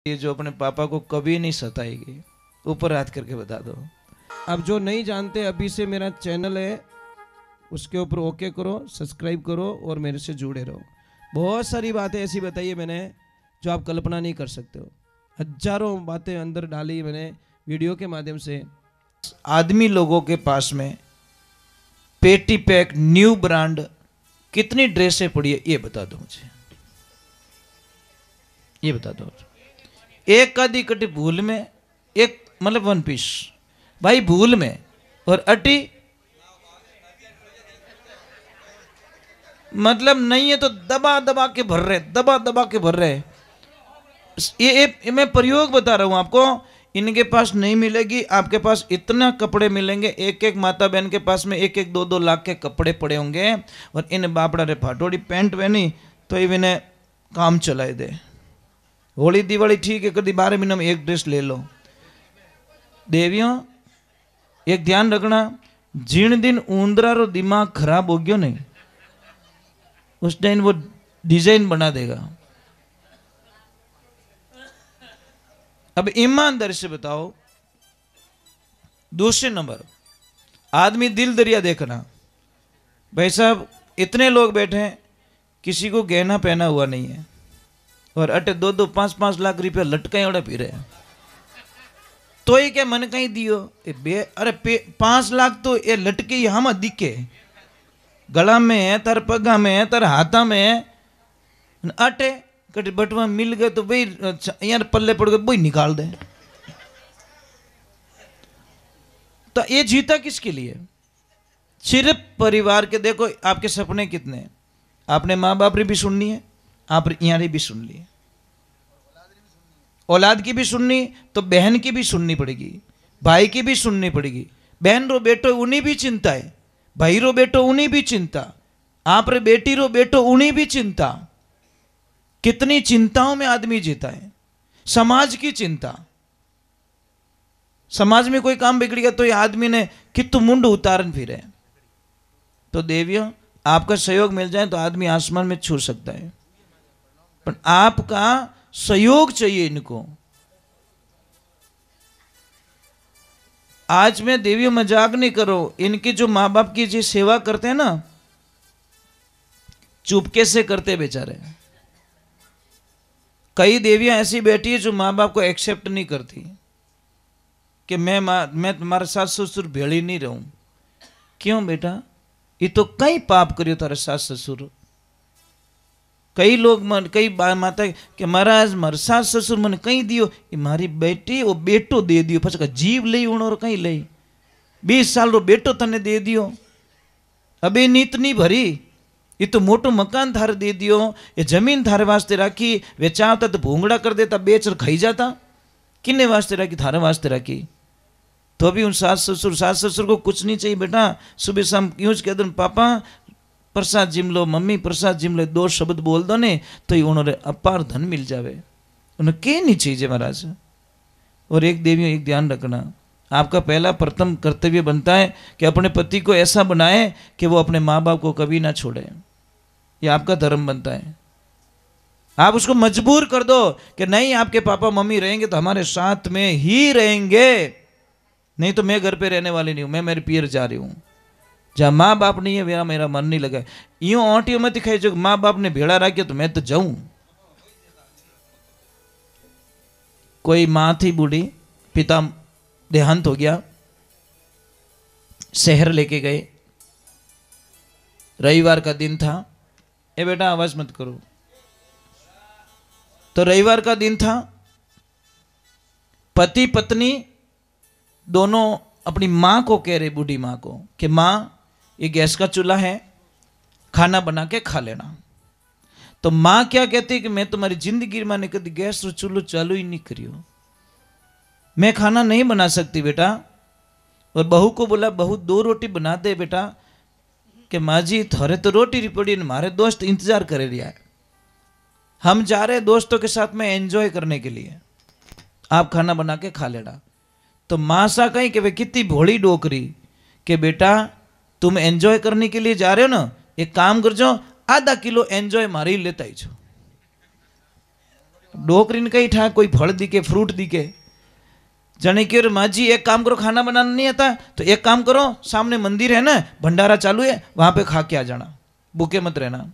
ये जो अपने पापा को कभी नहीं सताएगी, ऊपर हाथ करके बता दो। अब जो नहीं जानते, अभी से मेरा चैनल है, उसके ऊपर ओके करो, सब्सक्राइब करो और मेरे से जुड़े रहो। बहुत सारी बातें ऐसी बताई है मैंने जो आप कल्पना नहीं कर सकते हो। हजारों बातें अंदर डाली मैंने वीडियो के माध्यम से। आदमी लोगों के पास में पेटी पैक न्यू ब्रांड कितनी ड्रेसें पड़ी है, ये बता दो मुझे, ये बता दो। एक आधी कटी भूल में, एक मतलब वन पीस भाई भूल में, और अटी मतलब नहीं है तो दबा दबा के भर रहे, दबा दबा के भर रहे। ये मैं प्रयोग बता रहा हूं आपको। इनके पास नहीं मिलेगी, आपके पास इतना कपड़े मिलेंगे। एक एक माता बहन के पास में एक एक दो दो लाख के कपड़े पड़े होंगे, और इन बापड़ा रे फाटोड़ी पैंट पहनी तो इन्हें काम चलाए दे। होली दिवाली ठीक है, कभी 12 महीने में एक ड्रेस ले लो। देवियों एक ध्यान रखना, जिन दिन ऊंदरा रो दिमाग खराब हो गयो नहीं, उस दिन वो डिजाइन बना देगा। अब ईमानदारी से बताओ, दूसरे नंबर आदमी दिल दरिया देखना। भाई साहब इतने लोग बैठे हैं, किसी को गहना पहना हुआ नहीं है, और अटे 2-2 5-5 लाख रुपया लटकाए उड़े पी रहे हैं। तो ये क्या मन कहीं दियो अरे 5 लाख तो ये लटके यहाँ मत दिखे, गला में है, तर पगा में है, तर हाथा में है। अटे कटी बटवा मिल गए तो भाई यार पल्ले पड़ गए, भाई निकाल दे। तो ये जीता किसके लिए? सिर्फ परिवार के। देखो आपके सपने कितने, आपने माँ बाप री भी सुननी है, आप यहाँ भी सुन ली, औलाद की भी सुननी तो बहन की भी सुननी पड़ेगी, भाई की भी सुननी पड़ेगी। बहन रो बेटो उन्हीं भी चिंता है, भाई रो बेटो उन्हीं भी चिंता, आप रे बेटी रो बेटो उन्हीं भी चिंता। कितनी चिंताओं में आदमी जीता है। समाज की चिंता, समाज में कोई काम बिगड़ गया तो ये आदमी ने कितु मुंड उतारन फिरे। तो देवियों आपका सहयोग मिल जाए तो आदमी आसमान में छू सकता है, पर आपका सहयोग चाहिए इनको। आज मैं देवियों मजाक नहीं करो, इनके जो माँ बाप की जी सेवा करते हैं ना, चुपके से करते बेचारे। कई देवियां ऐसी बैठी है जो माँ बाप को एक्सेप्ट नहीं करती कि मैं तुम्हारे सास ससुर भेड़ी नहीं रहूं। क्यों बेटा, ये तो कई पाप करियो तारे सास ससुर। कई लोग कई माता कि महाराज मारे सास ससुर मन कहीं दियो, ये मारी बेटी वो बेटो दे दियो, पछा जीव ले और कहीं ले 20 साल रो बेटो तने दे दियो, अबे नीत नहीं भरी, ये तो मोटो मकान थारे दे दियो, ये जमीन थारे वास्ते राखी, वेचावता तो भूंगड़ा कर देता, बेच और खाई जाता। किन्ने वास्ते राखी? थारे वास्ते राखी। तो अभी उन सास ससुर को कुछ नहीं चाहिए बेटा। सुबह शाम यूं कह दो, पापा प्रसाद जिम लो, मम्मी प्रसाद जिम लो, 2 शब्द बोल दो ने तो ही उन्होंने अपार धन मिल जावे। उन्हें क्या नहीं चाहिए महाराज। और एक देवियों एक ध्यान रखना, आपका पहला प्रथम कर्तव्य बनता है कि अपने पति को ऐसा बनाए कि वो अपने माँ बाप को कभी ना छोड़े। ये आपका धर्म बनता है। आप उसको मजबूर कर दो कि नहीं आपके पापा मम्मी रहेंगे तो हमारे साथ में ही रहेंगे, नहीं तो मैं घर पे रहने वाली नहीं हूं, मैं मेरे पियर जा रही हूं। जहां माँ बाप नहीं है मेरा मन नहीं लगा। यूं ओंटियों मत दिखाई जो माँ बाप ने भेड़ा रखा तो मैं तो जाऊं। कोई माँ थी बूढ़ी, पिता देहांत हो गया, शहर लेके गए। रविवार का दिन था। ए बेटा आवाज मत करो। तो रविवार का दिन था, पति पत्नी दोनों अपनी मां को कह रहे, बूढ़ी मां को, कि मां ये गैस का चूल्हा है, खाना बना के खा लेना। तो मां क्या कहती कि मैं तुम्हारी जिंदगी में कभी गैस और चूल्हा चालू ही नहीं करियो, मैं खाना नहीं बना सकती बेटा। और बहू को बोला, बहू 2 रोटी बना दे बेटा। कि माँ जी थारे तो रोटी पड़ी, हमारे दोस्त इंतजार करे रिया है, हम जा रहे दोस्तों के साथ में एंजॉय करने के लिए, आप खाना बना के खा लेना। तो माँ सा कहीं कि वे कितनी भोली डोकरी कि बेटा तुम एंजॉय करने के लिए जा रहे हो ना, एक काम कर जाओ, आधा किलो एंजॉय मारी लेता ही छो। डोकरी ने कही ठा कोई फल दिखे फ्रूट दिखे जाने की माँ जी एक काम करो, खाना बनाना नहीं आता तो एक काम करो, सामने मंदिर है ना, भंडारा चालू है, वहां पे खा के आ जाना, भूखे मत रहना।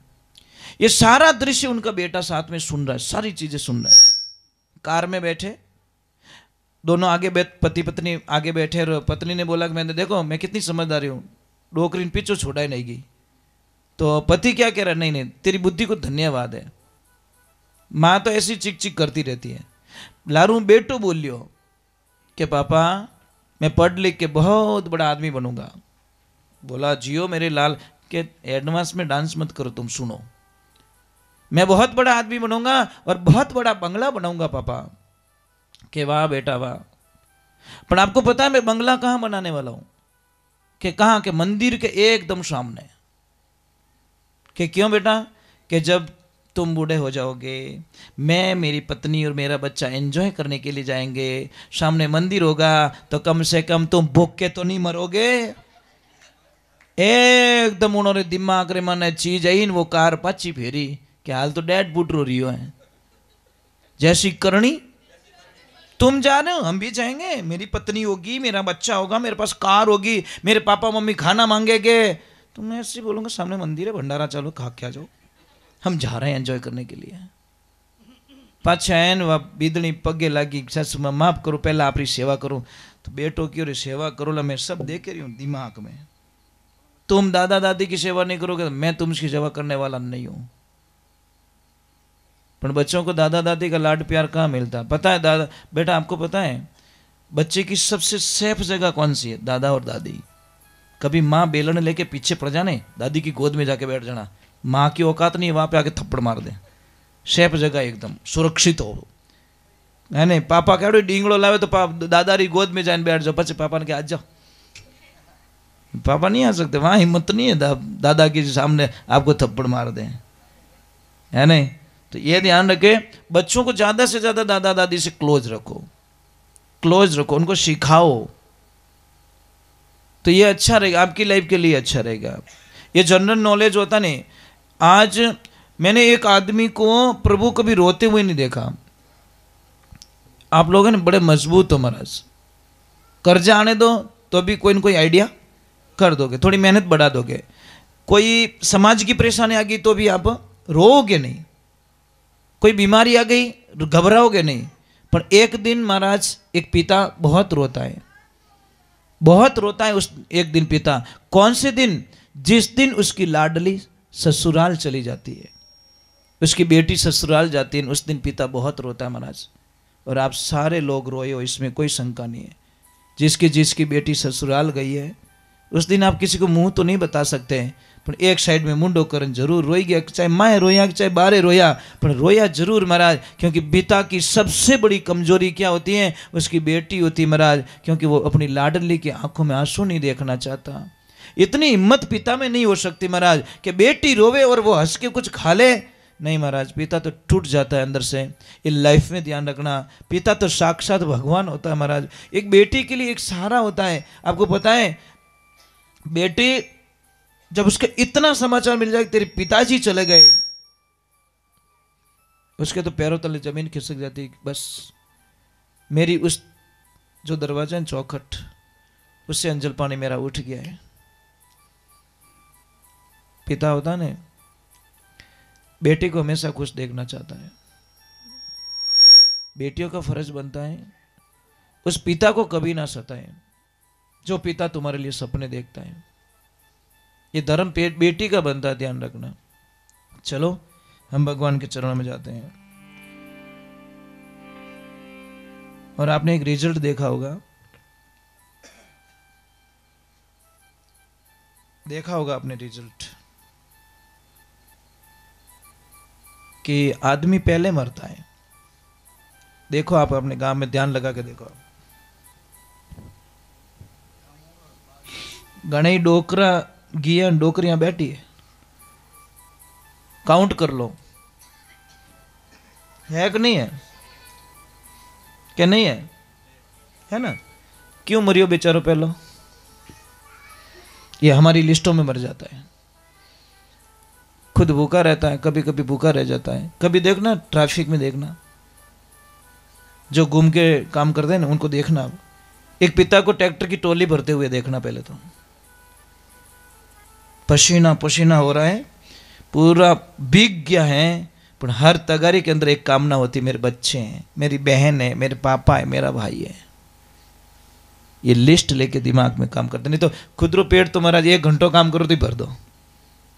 ये सारा दृश्य उनका बेटा साथ में सुन रहा है, सारी चीजें सुन रहा है। कार में बैठे दोनों आगे पति पत्नी आगे बैठे, और पत्नी ने बोला कि मैंने देखो मैं कितनी समझदारी हूँ, डोकरी पीछे छोड़ा नहीं गई। तो पति क्या कह रहा है, नहीं नहीं तेरी बुद्धि को धन्यवाद है, माँ तो ऐसी चिक चिक करती रहती है। लारू बेटो बोलियो कि पापा मैं पढ़ लिख के बहुत बड़ा आदमी बनूंगा। बोला जियो मेरे लाल के एडवांस में डांस मत करो, तुम सुनो, मैं बहुत बड़ा आदमी बनूंगा और बहुत बड़ा बंगला बनाऊंगा पापा। कि वाह बेटा वाह, पर आपको पता है मैं बंगला कहां बनाने वाला हूं? कि कहां के मंदिर के एकदम सामने। कि क्यों बेटा? कि जब तुम बूढ़े हो जाओगे, मैं मेरी पत्नी और मेरा बच्चा एंजॉय करने के लिए जाएंगे, सामने मंदिर होगा तो कम से कम तुम भूख के तो नहीं मरोगे। एकदम उन्होंने दिमाग रे मन चीज आई, वो कार पाची फेरी कि हाल तो डैड बूढ़ रो रही है, जैसी करनी तुम जा रहे हो हम भी जाएंगे, मेरी पत्नी होगी, मेरा बच्चा होगा, मेरे पास कार होगी, मेरे पापा मम्मी खाना मांगेंगे, तो मैं ऐसे बोलूंगा सामने मंदिर है, भंडारा चलो खा के आ जाओ, हम जा रहे हैं एंजॉय करने के लिए। पाछा एन वा बीदनी पगे लागी, सस माफ करो पहला आपरी सेवा करूं, तो बेटो की और सेवा करो ला, मैं सब देख रही हूं दिमाग में। तुम दादा दादी की सेवा नहीं करोगे तो मैं तुमकी सेवा करने वाला नहीं हूं। पर बच्चों को दादा दादी का लाड प्यार कहाँ मिलता? पता है दादा बेटा, आपको पता है बच्चे की सबसे सेफ जगह कौन सी है? दादा और दादी। कभी माँ बेलन लेके पीछे पड़ जाने, दादी की गोद में जाके बैठ जाना, माँ की औकात नहीं है वहां पे आके थप्पड़ मार दे, सेफ जगह एकदम सुरक्षित हो, है नहीं? पापा कह डींगड़ो लावे तो दादा री गोद में जाने बैठ जाओ, पचे पापा ने कहा आ जाओ, पापा नहीं आ सकते, वहां हिम्मत नहीं है दादा के सामने आपको थप्पड़ मार दे, है नहीं? तो ये ध्यान रखे, बच्चों को ज्यादा से ज्यादा दादा दादी से क्लोज रखो, क्लोज रखो, उनको सिखाओ, तो ये अच्छा रहेगा, आपकी लाइफ के लिए अच्छा रहेगा। ये जनरल नॉलेज होता नहीं। आज मैंने एक आदमी को प्रभु कभी रोते हुए नहीं देखा। आप लोग ने बड़े मजबूत हो महाराज, कर्जा आने दो तो भी कोई न कोई आइडिया कर दोगे, थोड़ी मेहनत बढ़ा दोगे, कोई समाज की परेशानी आ गई तो भी आप रोओगे नहीं, कोई बीमारी आ गई घबराओगे नहीं। पर एक दिन महाराज एक पिता बहुत रोता है, बहुत रोता है उस एक दिन पिता। कौन से दिन? जिस दिन उसकी लाडली ससुराल चली जाती है, उसकी बेटी ससुराल जाती है, उस दिन पिता बहुत रोता है महाराज। और आप सारे लोग रोए हो, इसमें कोई शंका नहीं है। जिसकी बेटी ससुराल गई है उस दिन आप किसी को मुंह तो नहीं बता सकते, पर एक साइड में मुंडो करन जरूर रोई गया, चाहे माए रोया चाहे बारे रोया, पर रोया जरूर महाराज। क्योंकि पिता की सबसे बड़ी कमजोरी क्या होती है? उसकी बेटी होती है महाराज, क्योंकि वो अपनी लाडली की आंखों में आंसू नहीं देखना चाहता। इतनी हिम्मत पिता में नहीं हो सकती महाराज कि बेटी रोवे और वो हंस के कुछ खा ले, नहीं महाराज, पिता तो टूट जाता है अंदर से। ये लाइफ में ध्यान रखना, पिता तो साक्षात भगवान होता है महाराज, एक बेटी के लिए एक सहारा होता है। आपको पता है बेटी जब उसके इतना समाचार मिल जाए तेरे पिताजी चले गए, उसके तो पैरों तले जमीन खिसक जाती, बस मेरी उस जो दरवाजा है चौखट, उससे अंजल पानी मेरा उठ गया है। पिता होता ने बेटी को हमेशा खुश देखना चाहता है, बेटियों का फर्ज बनता है उस पिता को कभी ना सताए जो पिता तुम्हारे लिए सपने देखता है। ये धर्म बेटी का बनता है, ध्यान रखना। चलो हम भगवान के चरणों में जाते हैं। और आपने एक रिजल्ट देखा होगा, आपने रिजल्ट कि आदमी पहले मरता है। देखो आप अपने गांव में ध्यान लगा के देखो, घणी डोकरा गिया डोकरियां बैठी है, काउंट कर लो, है कि नहीं है? क्या नहीं है? है ना? क्यों मरियो बेचारो पहलो? ये हमारी लिस्टों में मर जाता है, खुद भूखा रहता है, कभी कभी भूखा रह जाता है। कभी देखना ट्रैफिक में देखना जो घूम के काम करते हैं ना उनको देखना। अब एक पिता को ट्रैक्टर की टोली भरते हुए देखना, पहले तो पसीना पसीना हो रहा है, पूरा भीग गया है, पर हर तगारी के अंदर एक कामना होती, मेरे बच्चे हैं, मेरी बहन है, मेरे पापा है, मेरा भाई है। ये लिस्ट लेके दिमाग में काम करते। नहीं तो खुदरो पेट तो महाराज 1 घंटा काम करो तो ही भर दो,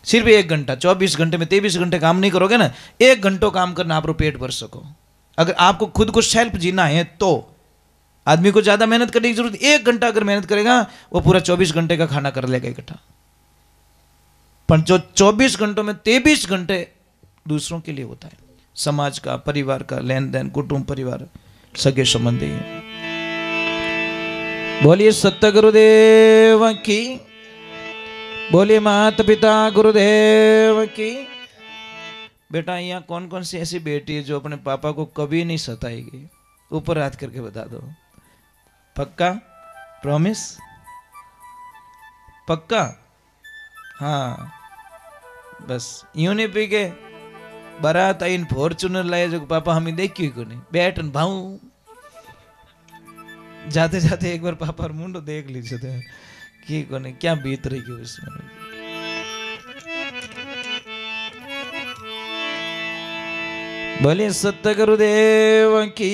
सिर्फ 1 घंटा, 24 घंटे में 23 घंटे काम नहीं करोगे ना, 1 घंटो काम करना आप पेट भर सको। अगर आपको खुद को सेल्फ जीना है तो आदमी को ज्यादा मेहनत करने की जरूरत, 1 घंटा अगर मेहनत करेगा वो पूरा 24 घंटे का खाना कर लेगा इकट्ठा। पर जो 24 घंटों में 23 घंटे दूसरों के लिए होता है, समाज का, परिवार का लेन देन, कुटुंब परिवार, सगे संबंधी। बोलिए सत्य गुरुदेव की, बोलिए माता पिता गुरुदेव की। बेटा यहाँ कौन कौन सी ऐसी बेटी है जो अपने पापा को कभी नहीं सताएगी? ऊपर हाथ करके बता दो। पक्का? प्रॉमिस? पक्का? हाँ, बस यूं नहीं पी के बारात आई फॉर्चूनर लाए जो पापा हमें देखी को नहीं, बैठ भाऊ जाते जाते एक बार पापा और मुंडो देख लीजिए थे कि कोने क्या बीत रही है उसमें। बोलिए सत्य गुरुदेव की।